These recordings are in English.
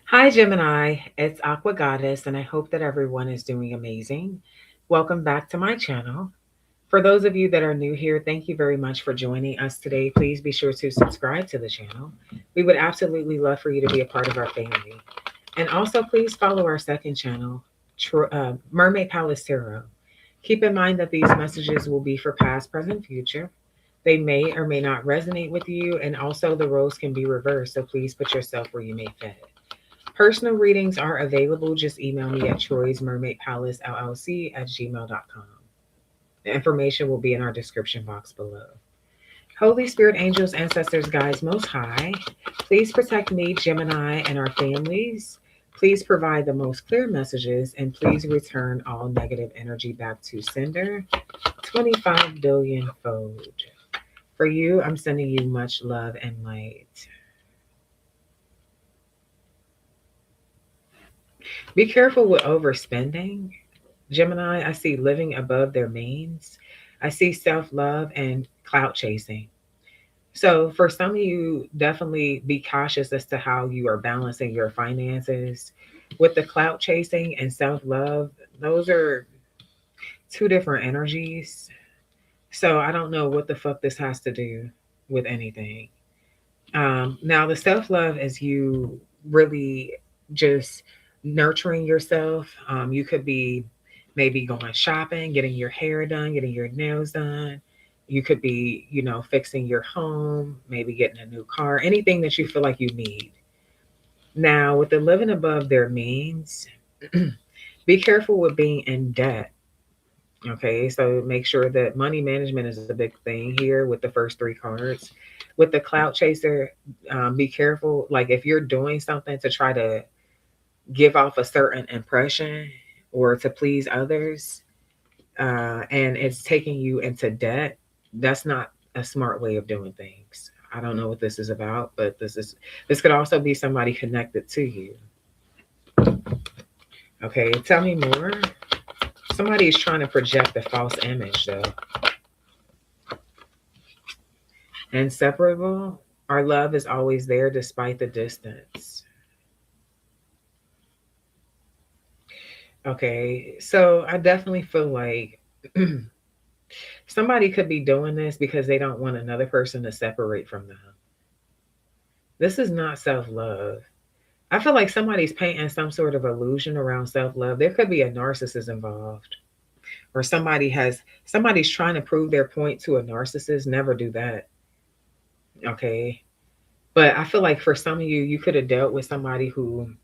Hi, Gemini. It's Aqua Goddess, and I hope that everyone is doing amazing. Welcome back to my channel. For those of you that are new here, thank you very much for joining us today. Please be sure to subscribe to the channel. We would absolutely love for you to be a part of our family. And also, please follow our second channel, Mermaid Palace Tarot. Keep in mind that these messages will be for past, present, future. They may or may not resonate with you, and also the roles can be reversed, so please put yourself where you may fit. Personal readings are available. Just email me at Troy's Mermaid Palace LLC at gmail.com. The information will be in our description box below. Holy Spirit, angels, ancestors, guides, most high, please protect me, Gemini, and our families. Please provide the most clear messages and please return all negative energy back to sender 25 billion fold. For you, I'm sending you much love and light. Be careful with overspending. Gemini, I see living above their means. I see self love and clout chasing. So, for some of you, definitely be cautious as to how you are balancing your finances. With the clout chasing and self love, those are two different energies. So, I don't know what the fuck this has to do with anything. Now, the self love is you really just nurturing yourself. You could be maybe going shopping, getting your hair done, getting your nails done. You could be, fixing your home, maybe getting a new car, anything that you feel like you need. Now, with the living above their means, be careful with being in debt. Okay, so make sure that money management is a big thing here with the first three cards. With the clout chaser, be careful. Like if you're doing something to try to give off a certain impression or to please others, and it's taking you into debt, that's not a smart way of doing things. I don't know what this is about, but this could also be somebody connected to you. Okay, tell me more. Somebody is trying to project a false image, though. Inseparable. Our love is always there despite the distance. Okay, so I definitely feel like somebody could be doing this because they don't want another person to separate from them. This is not self love. I feel like somebody's painting some sort of illusion around self love. There could be a narcissist involved, or somebody's trying to prove their point to a narcissist. Never do that. Okay, but I feel like for some of you, you could have dealt with somebody who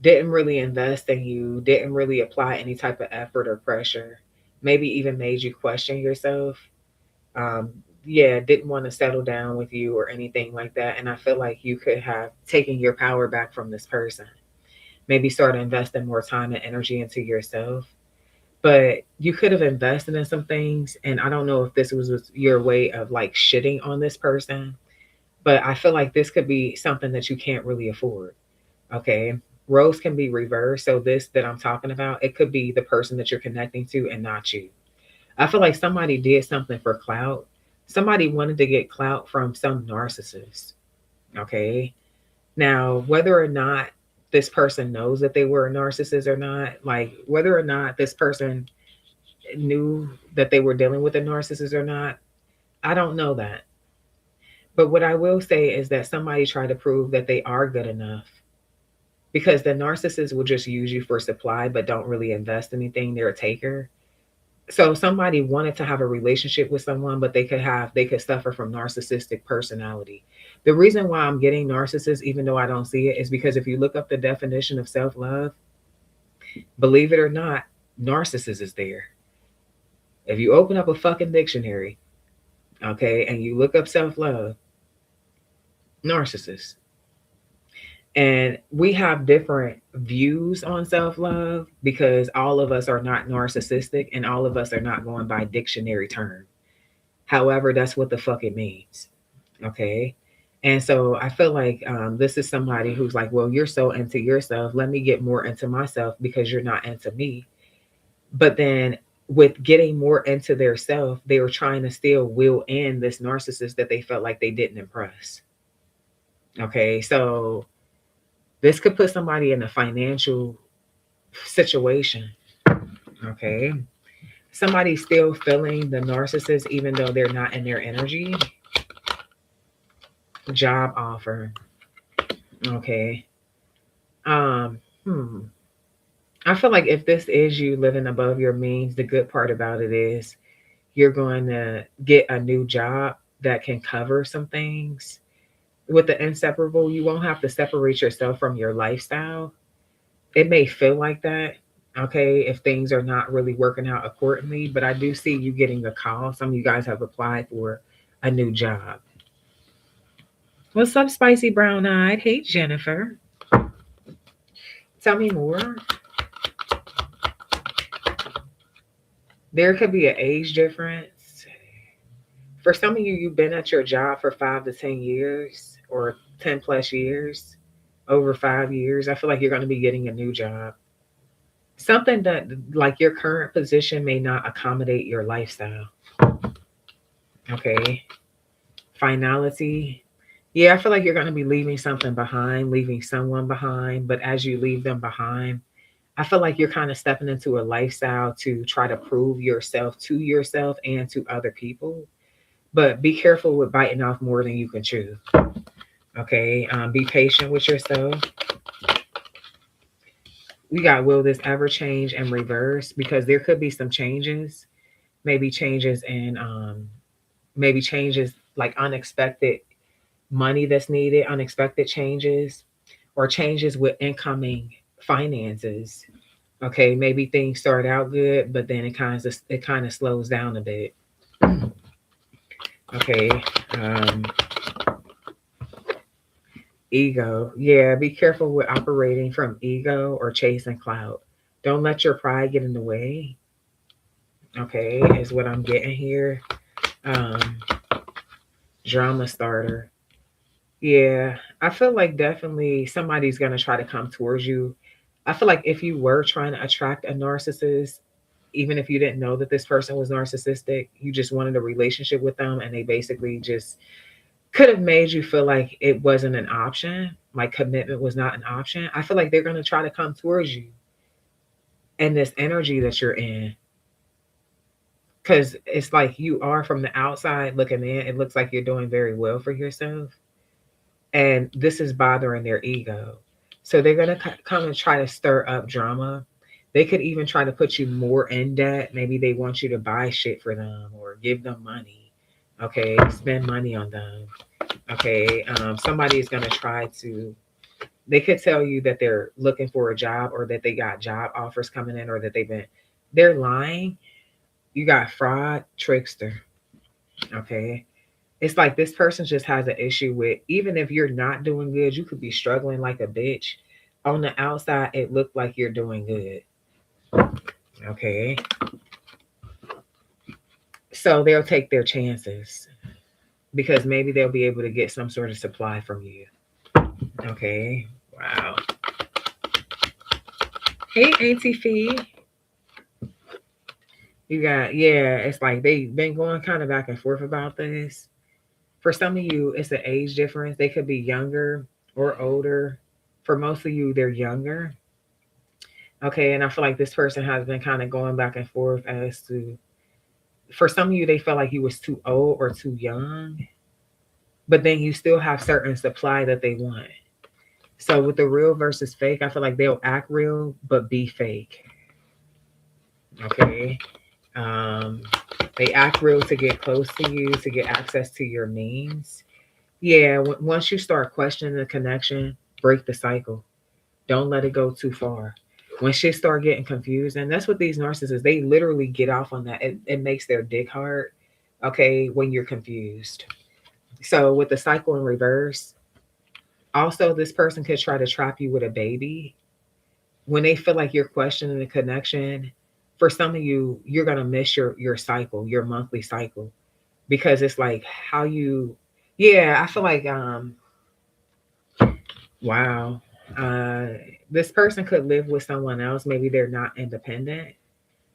didn't really invest in you, didn't really apply any type of effort or pressure, maybe even made you question yourself. Um, yeah, didn't want to settle down with you or anything like that. And I feel like you could have taken your power back from this person. Maybe start investing more time and energy into yourself. But you could have invested in some things. And I don't know if this was your way of like shitting on this person, but I feel like this could be something that you can't really afford. Okay. Roles can be reversed. So this that I'm talking about, it could be the person that you're connecting to and not you. I feel like somebody did something for clout. Somebody wanted to get clout from some narcissist. Okay. Now, whether or not this person knows that they were a narcissist or not, like whether or not this person knew that they were dealing with a narcissist or not, I don't know that. But what I will say is that somebody tried to prove that they are good enough because the narcissist will just use you for supply but don't really invest anything. They're a taker. So somebody wanted to have a relationship with someone, but they could suffer from narcissistic personality. The reason why I'm getting narcissist, even though I don't see it, is because if you look up the definition of self-love, believe it or not, narcissist is there. If you open up a fucking dictionary, okay, and you look up self-love, narcissist. And we have different views on self love because all of us are not narcissistic and all of us are not going by dictionary term. However, that's what the fuck it means. Okay. And so I feel like this is somebody who's like, well, you're so into yourself. Let me get more into myself because you're not into me. But then with getting more into their self, they were trying to still will in this narcissist that they felt like they didn't impress. Okay. So This could put somebody in a financial situation. Okay. Somebody's still feeling the narcissist even though they're not in their energy. Job offer. Okay. Um, hmm. I feel like if this is you living above your means, the good part about it is you're going to get a new job that can cover some things. With the inseparable, you won't have to separate yourself from your lifestyle. It may feel like that, okay, if things are not really working out accordingly, but I do see you getting a call. Some of you guys have applied for a new job. What's up, Spicy Brown Eyed? Hey, Jennifer. Tell me more. There could be an age difference. For some of you, you've been at your job for 5 to 10 years or 10 plus years, over 5 years. I feel like you're going to be getting a new job. Something that, like, your current position may not accommodate your lifestyle. Okay. Finality. Yeah, I feel like you're going to be leaving something behind, leaving someone behind. But as you leave them behind, I feel like you're kind of stepping into a lifestyle to try to prove yourself to yourself and to other people. But be careful with biting off more than you can chew. Okay. Be patient with yourself. We got, will this ever change and reverse? Because there could be some changes, maybe changes in, maybe changes like unexpected money that's needed, unexpected changes, or changes with incoming finances. Okay, maybe things start out good, but then it kind of slows down a bit. Okay, um, ego. Yeah, be careful with operating from ego or chasing clout. Don't let your pride get in the way. Okay, is what I'm getting here. Um, Drama starter. Yeah, I feel like definitely somebody's gonna try to come towards you. I feel like if you were trying to attract a narcissist, even if you didn't know that this person was narcissistic, you just wanted a relationship with them and they basically just could have made you feel like it wasn't an option, like commitment was not an option. I feel like they're gonna try to come towards you and this energy that you're in. Cause it's like you are from the outside looking in, it looks like you're doing very well for yourself. And this is bothering their ego. So they're going to come and try to stir up drama. They could even try to put you more in debt. Maybe they want you to buy shit for them or give them money. Okay, spend money on them. Okay, somebody is going to try to. They could tell you that they're looking for a job or that they got job offers coming in or that they've been. They're lying. You got fraud, trickster. Okay, it's like this person just has an issue with, even if you're not doing good, you could be struggling like a bitch. On the outside, it looked like you're doing good. Okay. So they'll take their chances because maybe they'll be able to get some sort of supply from you. Okay. Wow. Hey, Auntie Fee. You got, yeah, it's like they've been going kind of back and forth about this. For some of you, it's an age difference. They could be younger or older. For most of you, they're younger. Okay, and I feel like this person has been kind of going back and forth as to, for some of you, they felt like you was too old or too young, but then you still have certain supply that they want. So with the real versus fake, I feel like they'll act real but be fake. Okay, um, they act real to get close to you, to get access to your means. Yeah, once you start questioning the connection, break the cycle. Don't let it go too far. When shit start getting confused, and that's what these narcissists, they literally get off on that. It makes their dick hard, okay, when you're confused. So with the cycle in reverse, also this person could try to trap you with a baby. When they feel like you're questioning the connection, for some of you, you're gonna miss your cycle, your monthly cycle. Because it's like how you, yeah, I feel like wow. Uh, this person could live with someone else. Maybe they're not independent.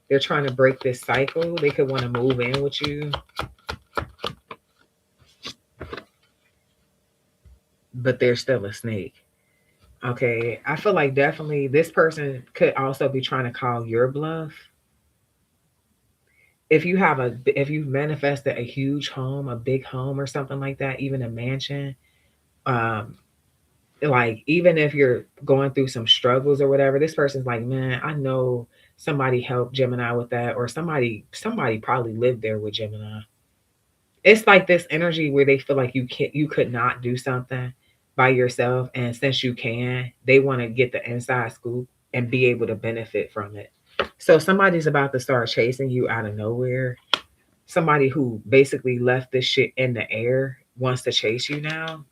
They're trying to break this cycle. They could want to move in with you, but they're still a snake. Okay, I feel like definitely this person could also be trying to call your bluff. If you've manifested a huge home, a big home or something like that, even a mansion, um, like even if you're going through some struggles or whatever, this person's like, man, I know somebody helped Gemini with that, or somebody probably lived there with Gemini. It's like this energy where they feel like you could not do something by yourself, and since you can, they want to get the inside scoop and be able to benefit from it. So somebody's about to start chasing you out of nowhere. Somebody who basically left this shit in the air wants to chase you now.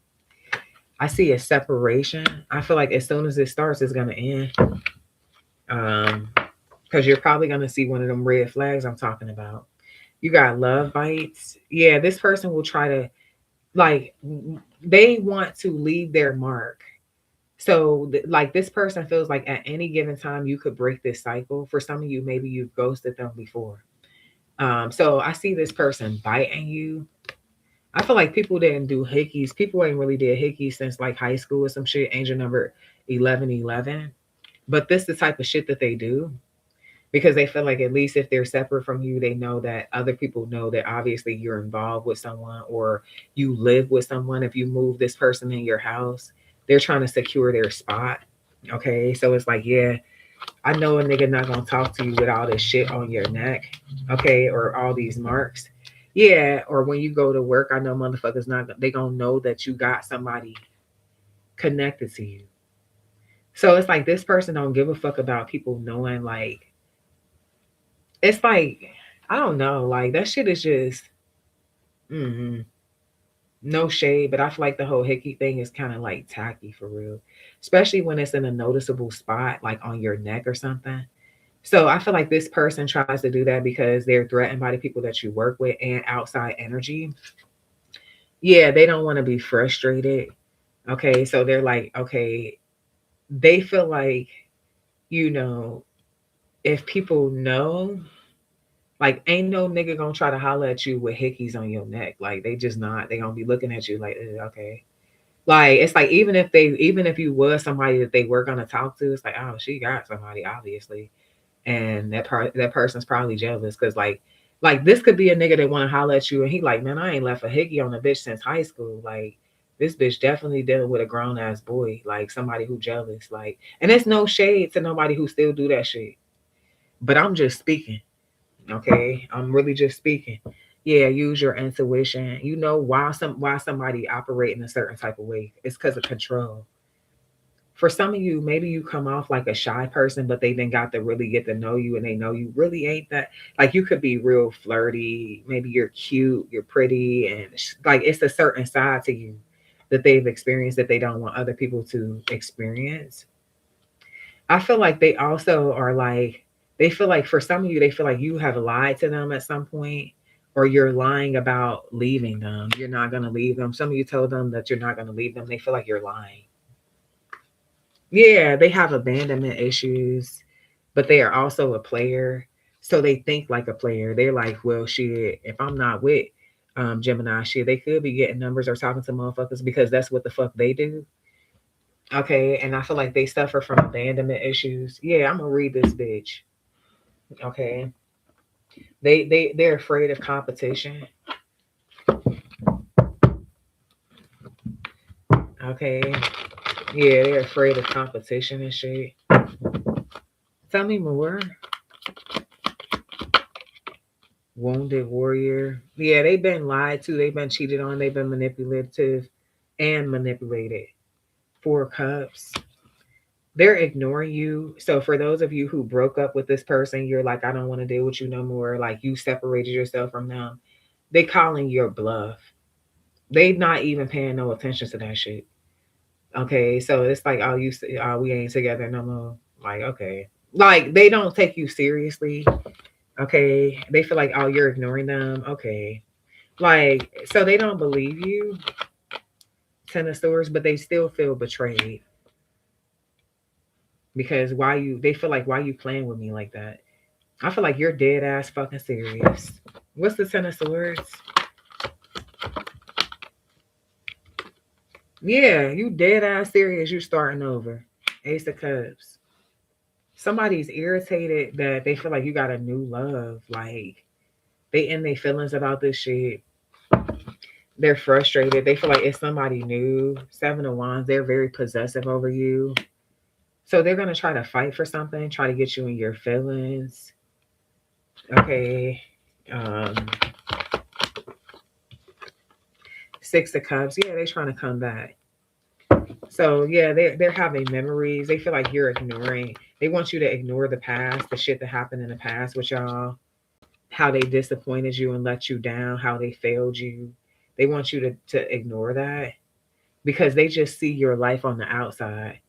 I see a separation. I feel like as soon as it starts, it's gonna end. Um, because you're probably gonna see one of them red flags I'm talking about. You got love bites. Yeah, this person will try to, like, they want to leave their mark. So like this person feels like at any given time you could break this cycle. For some of you, maybe you've ghosted them before. So I see this person biting you. I feel like people didn't do hickeys. People ain't really did hickeys since like high school or some shit. Angel number 1111. But this the type of shit that they do because they feel like at least if they're separate from you, they know that other people know that obviously you're involved with someone or you live with someone. If you move this person in your house, they're trying to secure their spot. Okay, so it's like, yeah, I know a nigga not gonna talk to you with all this shit on your neck, okay, or all these marks. Yeah, or when you go to work, I know motherfuckers not they gonna know that you got somebody connected to you. So it's like this person don't give a fuck about people knowing like it's like I don't know, like that shit is just mm-hmm. No shade, but I feel like the whole hickey thing is kind of like tacky for real, especially when it's in a noticeable spot like on your neck or something. So I feel like this person tries to do that because they're threatened by the people that you work with and outside energy. Yeah, they don't want to be frustrated. Okay, so they're like, okay, they feel like, you know, if people know, like, ain't no nigga gonna try to holler at you with hickeys on your neck. Like, they just not. They gonna be looking at you like, okay. Like, it's like even if you was somebody that they were gonna talk to, it's like, oh, she got somebody, obviously. And that person's probably jealous because like this could be a nigga that want to holler at you and he like, man, I ain't left a hickey on a bitch since high school. Like this bitch definitely dealing with a grown ass boy, like somebody who jealous. Like, and it's no shade to nobody who still do that shit. But I'm just speaking, okay? I'm really just speaking. Yeah, use your intuition. You know why somebody operate in a certain type of way. It's because of control. For some of you, maybe you come off like a shy person, but they then got to really get to know you and they know you really ain't that. Like you could be real flirty, maybe you're cute, you're pretty, and like it's a certain side to you that they've experienced that they don't want other people to experience. I feel like they also are like, they feel like for some of you, they feel like you have lied to them at some point or you're lying about leaving them. You're not going to leave them. Some of you told them that you're not going to leave them. They feel like you're lying. Yeah, they have abandonment issues, but they are also a player. So they think like a player. They're like, well, shit, if I'm not with Gemini, shit, they could be getting numbers or talking to motherfuckers because that's what the fuck they do. Okay, and I feel like they suffer from abandonment issues. Yeah, I'm gonna read this bitch. Okay, they're afraid of competition. Okay, yeah, they're afraid of competition and shit. Tell me more. Wounded warrior. Yeah, they've been lied to. They've been cheated on. They've been manipulative and manipulated. Four cups. They're ignoring you. So for those of you who broke up with this person, you're like, I don't want to deal with you no more. Like you separated yourself from them. They calling your bluff. They not even paying no attention to that shit. Okay, so it's like, oh, we ain't together no more. Like, okay, like they don't take you seriously. Okay, they feel like, oh, you're ignoring them. Okay, like so they don't believe you. Ten of Swords, but they still feel betrayed because why you? They feel like why you playing with me like that? I feel like you're dead ass fucking serious. What's the Ten of Swords? Yeah, you dead ass serious. You starting over. Ace of Cups. Somebody's irritated that they feel like you got a new love. Like they in their feelings about this shit. They're frustrated. They feel like it's somebody new. Seven of Wands. They're very possessive over you. So they're gonna try to fight for something, try to get you in your feelings. Okay. Um, Six of Cups. Yeah, they're trying to come back. So yeah, they're having memories. They feel like you're ignoring. They want you to ignore the past, the shit that happened in the past with y'all, how they disappointed you and let you down, how they failed you. They want you to ignore that because they just see your life on the outside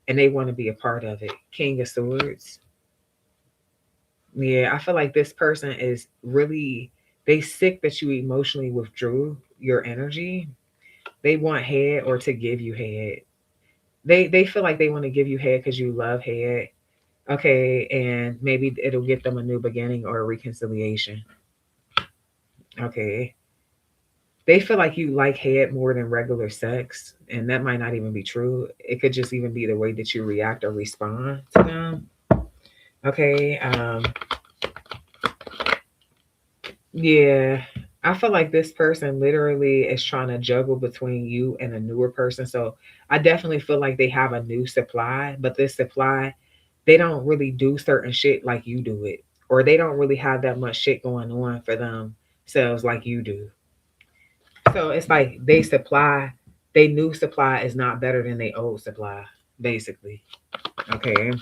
and they want to be a part of it. King of Swords. Yeah, I feel like this person is really they sick that you emotionally withdrew your energy. They want head or to give you head. They feel like they want to give you head because you love head. Okay, and maybe it'll get them a new beginning or a reconciliation. Okay. They feel like you like head more than regular sex, and that might not even be true. It could just even be the way that you react or respond to them. Okay. Yeah. I feel like this person literally is trying to juggle between you and a newer person. So I definitely feel like they have a new supply, but this supply, they don't really do certain shit like you do it, or they don't really have that much shit going on for themselves like you do. So it's like they new supply is not better than they old supply, basically. Okay.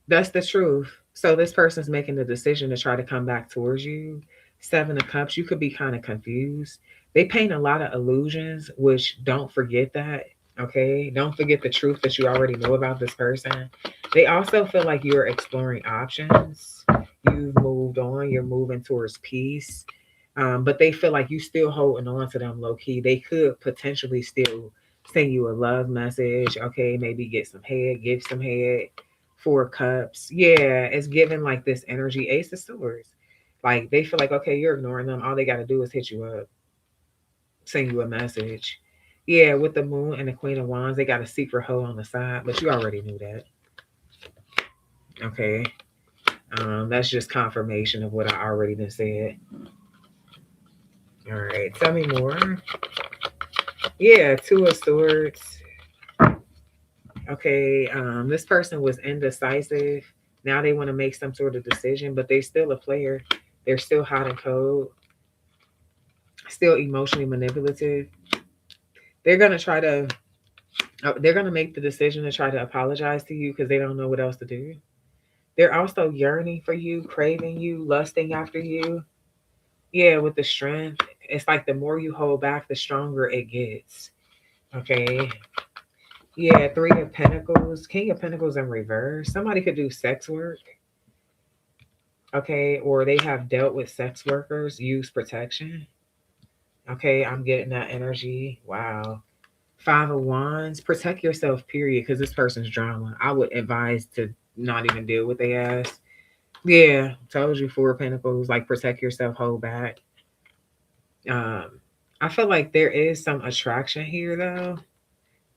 That's the truth. So this person's making the decision to try to come back towards you. Seven of Cups, you could be kind of confused. They paint a lot of illusions, which don't forget that. Okay. Don't forget the truth that you already know about this person. They also feel like you're exploring options. You've moved on, you're moving towards peace. But they feel like you still holding on to them low key. They could potentially still send you a love message. Okay, maybe get some head, give some head. Four Cups. Yeah, it's giving like this energy. Ace of Swords. Like they feel like, okay, you're ignoring them. All they got to do is hit you up, send you a message. Yeah, with the Moon and the Queen of Wands, they got a secret hoe on the side, but you already knew that. Okay. That's just confirmation of what I already done said. All right, tell me more. Yeah, Two of Swords. Okay, this person was indecisive. Now they want to make some sort of decision, but they're still a player. They're still hot and cold, still emotionally manipulative. They're gonna try to. They're gonna make the decision to try to apologize to you because they don't know what else to do. They're also yearning for you, craving you, lusting after you. Yeah, with the strength, it's like the more you hold back, the stronger it gets. Okay. Yeah, Three of Pentacles, King of Pentacles in reverse. Somebody could do sex work, okay, or they have dealt with sex workers, use protection. Okay, I'm getting that energy. Wow. Five of Wands, protect yourself, period, because this person's drama. I would advise to not even deal with their ass. Yeah, told you Four of Pentacles, like protect yourself, hold back. Um, I feel like there is some attraction here though,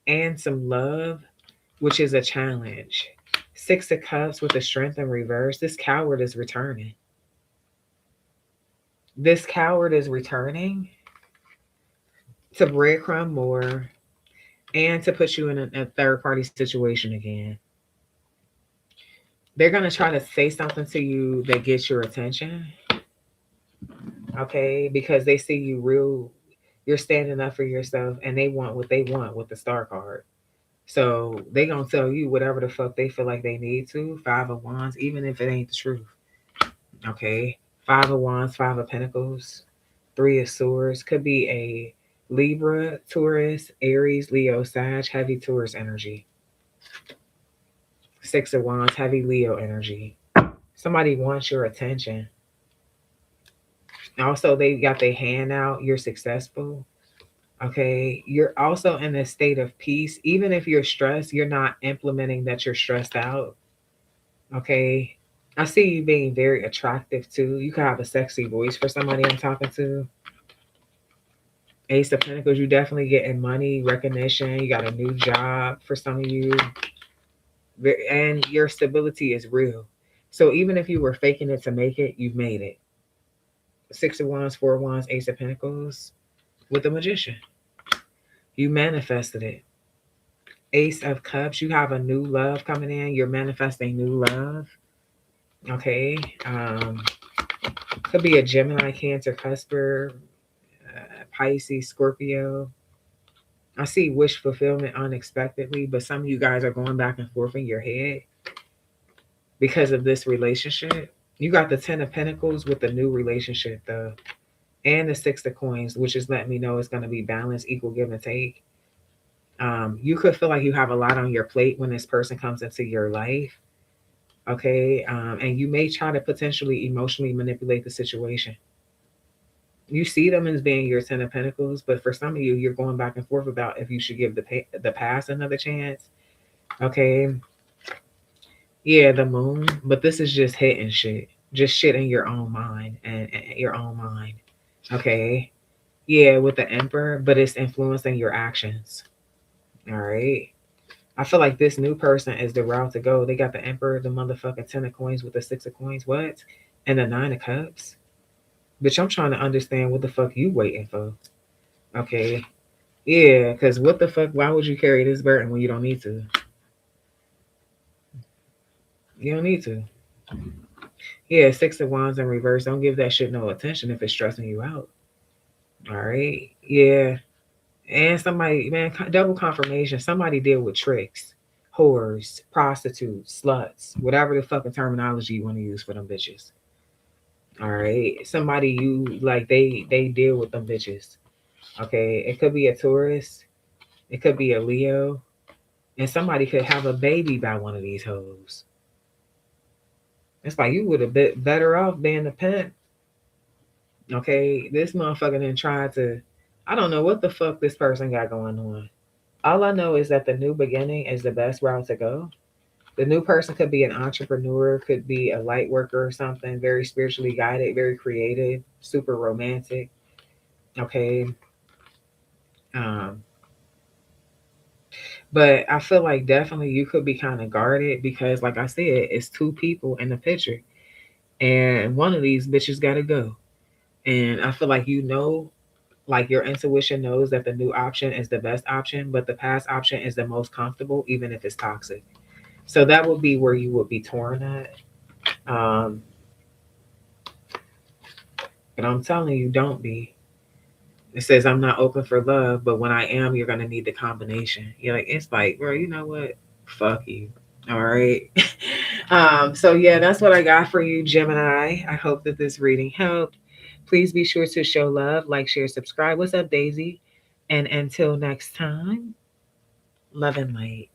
and some love, which is a challenge. Six of Cups with the Strength in reverse. This coward is returning. This coward is returning to breadcrumb more and to put you in a third party situation again. They're going to try to say something to you that gets your attention, okay? Because they see you real, you're standing up for yourself and they want what they want with the star card. So they going to tell you whatever the fuck they feel like they need to. Five of Wands, even if it ain't the truth, okay? Five of Wands, Five of Pentacles, Three of Swords. Could be a Libra, Taurus, Aries, Leo, Sag, heavy Taurus energy. Six of Wands, heavy Leo energy. Somebody wants your attention. Also, they got their hand out. You're successful. Okay. You're also in a state of peace. Even if you're stressed, you're not implementing that you're stressed out. Okay. I see you being very attractive too. You could have a sexy voice for somebody I'm talking to. Ace of Pentacles, you definitely getting money, recognition. You got a new job for some of you, and your stability is real. So even if you were faking it to make it, you've made it. Six of Wands, Four of Wands, Ace of Pentacles with the Magician. You manifested it. Ace of Cups, you have a new love coming in. You're manifesting new love. Okay. Could be a Gemini, Cancer, Cusper, Pisces, Scorpio. I see wish fulfillment unexpectedly, but some of you guys are going back and forth in your head because of this relationship. You got the Ten of Pentacles with the new relationship, though, and the Six of Coins, which is letting me know it's going to be balanced, equal give and take. You could feel like you have a lot on your plate when this person comes into your life. Okay. And you may try to potentially emotionally manipulate the situation. You see them as being your Ten of Pentacles, but for some of you, you're going back and forth about if you should give the past another chance. Okay. Yeah, the Moon, but this is just hitting shit. Just shit in your own mind and your own mind. Okay. Yeah, with the Emperor, but it's influencing your actions. All right. I feel like this new person is the route to go. They got the Emperor, the motherfucking Ten of Coins with the Six of Coins. What? And the Nine of Cups. Bitch, I'm trying to understand what the fuck you waiting for. Okay. Yeah, because what the fuck? Why would you carry this burden when you don't need to? You don't need to. Yeah, Six of Wands in reverse. Don't give that shit no attention if it's stressing you out. All right. Yeah. And somebody, man, double confirmation. Somebody deal with tricks, whores, prostitutes, sluts, whatever the fucking terminology you want to use for them bitches. All right. Somebody you like, they deal with them bitches. Okay. It could be a Taurus. It could be a Leo. And somebody could have a baby by one of these hoes. It's like you would have been better off being a pimp. Okay, this motherfucker then tried to. I don't know what the fuck this person got going on. All I know is that the new beginning is the best route to go. The new person could be an entrepreneur, could be a light worker or something, very spiritually guided, very creative, super romantic. Okay. Um, but I feel like definitely you could be kind of guarded because, like I said, it's two people in the picture, and one of these bitches got to go. And I feel like like your intuition knows that the new option is the best option, but the past option is the most comfortable, even if it's toxic. So that would be where you would be torn at. Um, but I'm telling you, don't be. It says I'm not open for love, but when I am, you're gonna need the combination. You're like, it's like, bro, you know what? Fuck you. All right. So yeah, that's what I got for you, Gemini. I hope that this reading helped. Please be sure to show love, like, share, subscribe. What's up, Daisy? And until next time, love and light.